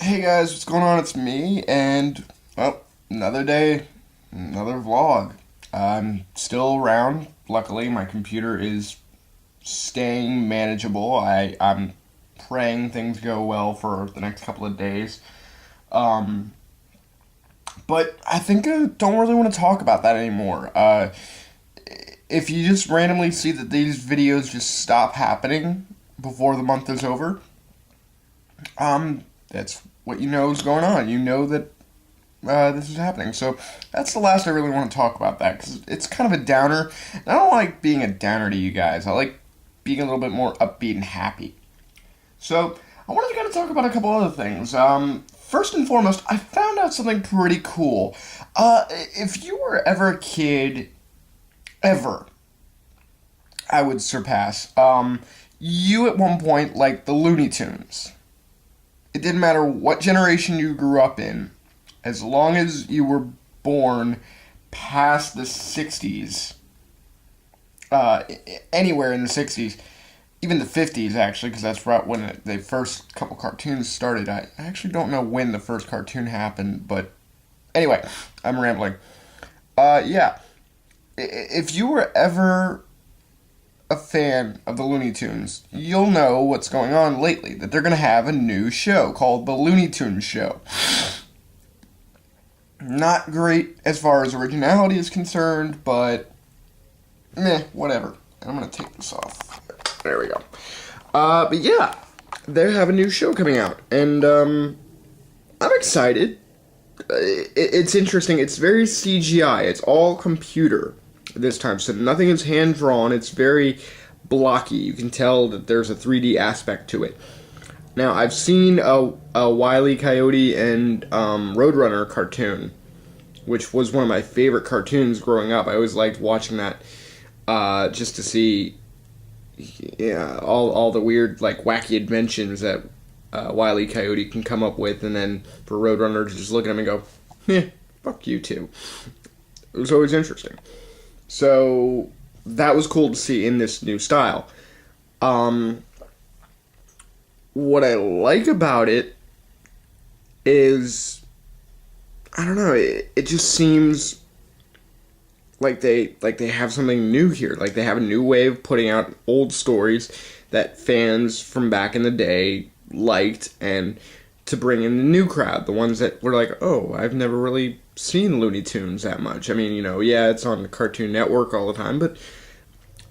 Hey guys, what's going on? It's me, and well, another day, another vlog. I'm still around. Luckily, my computer is staying manageable. I'm praying things go well for the next couple of days. Um, but I think I don't really want to talk about that anymore. If you just randomly see that these videos just stop happening before the month is over, that's what you know is going on. You know that this is happening. So that's the last I really want to talk about that because it's kind of a downer. And I don't like being a downer to you guys. I like being a little bit more upbeat and happy. So I wanted to kind of talk about a couple other things. First and foremost, I found out something pretty cool. If you were ever a kid, ever, I would surpass. You at one point liked the Looney Tunes. It didn't matter what generation you grew up in, as long as you were born past the 60s, anywhere in the 60s, even the 50s actually, because that's right when the first couple cartoons started. I actually don't know when the first cartoon happened, but anyway, I'm rambling. Yeah, if you were ever a fan of the Looney Tunes, you'll know what's going on lately, that they're going to have a new show called The Looney Tunes Show. Not great as far as originality is concerned, but meh, whatever. I'm going to take this off. There we go. But yeah, they have a new show coming out, and I'm excited. It's interesting. It's very CGI. It's all computer this time, so nothing is hand-drawn. It's very blocky. You can tell that there's a 3D aspect to it. Now, I've seen a Wile E. Coyote and Roadrunner cartoon, which was one of my favorite cartoons growing up. I always liked watching that just to see all the weird, like, wacky inventions that Wile E. Coyote can come up with, and then for Roadrunner to just look at him and go, fuck you too. It was always interesting. So that was cool to see in this new style. What I like about it is, I don't know, it just seems like they have something new here. Like they have a new way of putting out old stories that fans from back in the day liked, and to bring in the new crowd, the ones that were like, oh, I've never really seen Looney Tunes that much. I mean, yeah, it's on the Cartoon Network all the time, but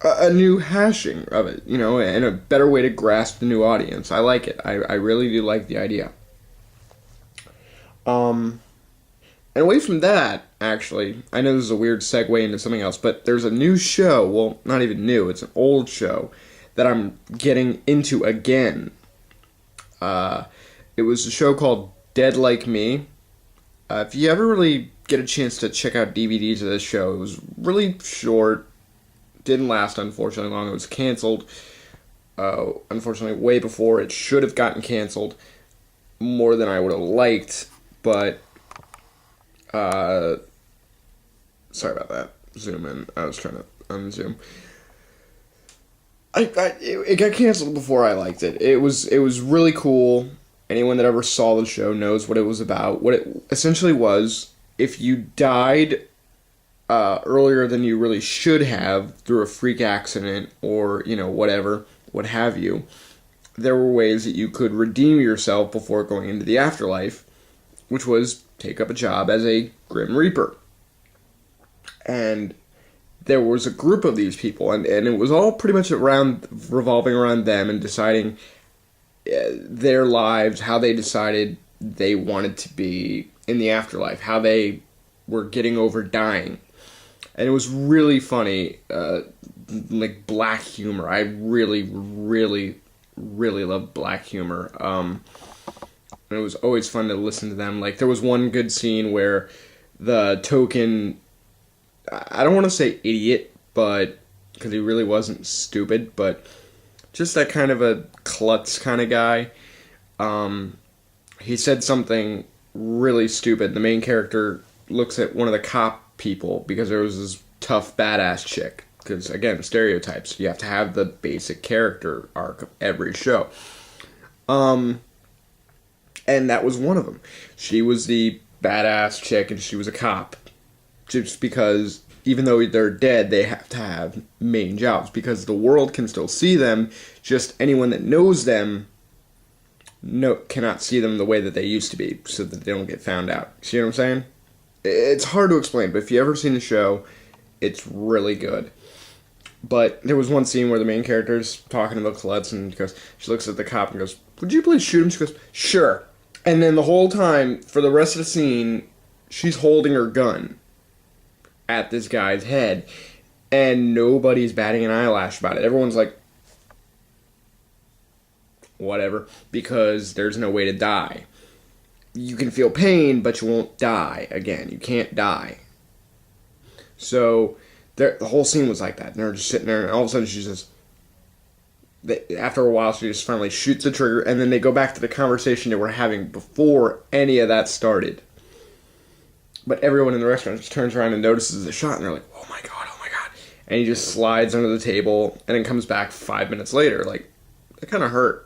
a new hashing of it, and a better way to grasp the new audience. I like it. I really do like the idea. And away from that, actually, I know this is a weird segue into something else, but there's a new show, well, not even new, it's an old show, that I'm getting into again. It was a show called Dead Like Me. If you ever really get a chance to check out DVDs of this show, it was really short. Didn't last, unfortunately, long. It was canceled, unfortunately, way before it should have gotten canceled. More than I would have liked, but sorry about that. Zoom in. I was trying to unzoom. It got canceled before I liked it. It was really cool. Anyone that ever saw the show knows what it was about. What it essentially was, if you died earlier than you really should have through a freak accident or, whatever, what have you, there were ways that you could redeem yourself before going into the afterlife, which was take up a job as a Grim Reaper. And there was a group of these people, and it was all pretty much revolving around them and deciding their lives, how they decided they wanted to be in the afterlife, how they were getting over dying. And it was really funny, like black humor. I really, really, really love black humor. And it was always fun to listen to them. Like, there was one good scene where the token, I don't want to say idiot, but because he really wasn't stupid, but just that kind of a klutz kind of guy. He said something really stupid. The main character looks at one of the cop people because there was this tough badass chick. Because, again, stereotypes. You have to have the basic character arc of every show. And that was one of them. She was the badass chick, and she was a cop. Just because, even though they're dead, they have to have main jobs. Because the world can still see them, just anyone that knows them cannot see them the way that they used to be, so that they don't get found out. See what I'm saying? It's hard to explain, but if you ever seen the show, it's really good. But there was one scene where the main character's talking about Colette, and she looks at the cop and goes, "Would you please shoot him?" She goes, "Sure." And then the whole time, for the rest of the scene, she's holding her gun at this guy's head, and nobody's batting an eyelash about it. Everyone's like, whatever, because there's no way to die. You can feel pain, but you won't die again. You can't die. So the whole scene was like that. And they're just sitting there, and all of a sudden she just, after a while, she just finally shoots the trigger, and then they go back to the conversation they were having before any of that started. But everyone in the restaurant just turns around and notices the shot, and they're like, oh my god, oh my god. And he just slides under the table, and then comes back 5 minutes later. Like, it kind of hurt.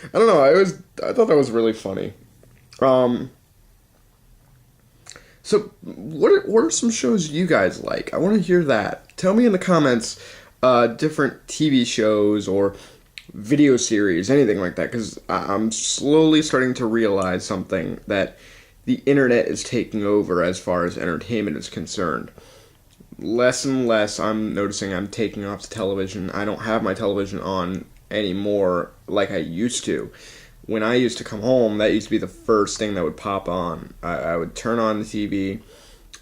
I don't know, I thought that was really funny. So, what are some shows you guys like? I want to hear that. Tell me in the comments, different TV shows or video series, anything like that, because I'm slowly starting to realize something, that the internet is taking over as far as entertainment is concerned. Less and less I'm noticing I'm taking off the television. I don't have my television on anymore like I used to. When I used to come home, that used to be the first thing that would pop on. I would turn on the TV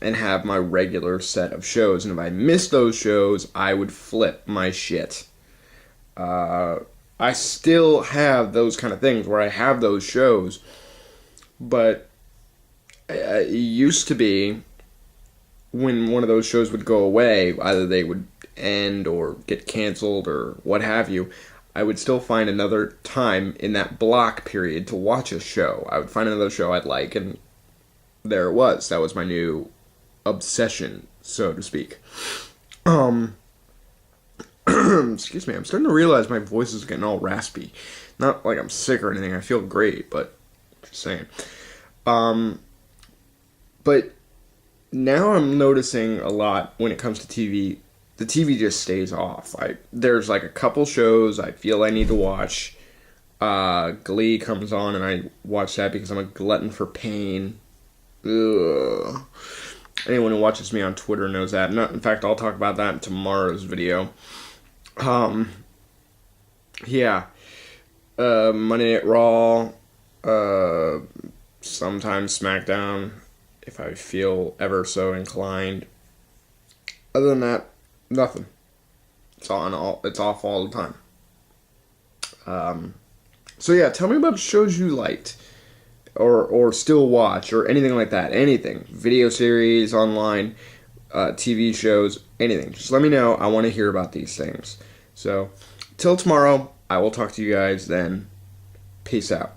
and have my regular set of shows, and if I missed those shows, I would flip my shit. I still have those kind of things where I have those shows, but it used to be when one of those shows would go away, either they would end or get canceled or what have you, I would still find another time in that block period to watch a show. I would find another show I'd like, and there it was. That was my new obsession, so to speak. Excuse me, I'm starting to realize my voice is getting all raspy. Not like I'm sick or anything, I feel great, but just saying. But now I'm noticing a lot when it comes to TV, the TV just stays off. There's like a couple shows I feel I need to watch. Glee comes on and I watch that because I'm a glutton for pain. Ugh. Anyone who watches me on Twitter knows that. In fact, I'll talk about that in tomorrow's video. Yeah. Monday Night Raw. Sometimes SmackDown, if I feel ever so inclined. Other than that, nothing. It's off all the time. So yeah, tell me about shows you liked, or still watch, or anything like that. Anything, video series, online, TV shows, anything. Just let me know. I want to hear about these things. So, till tomorrow, I will talk to you guys then. Peace out.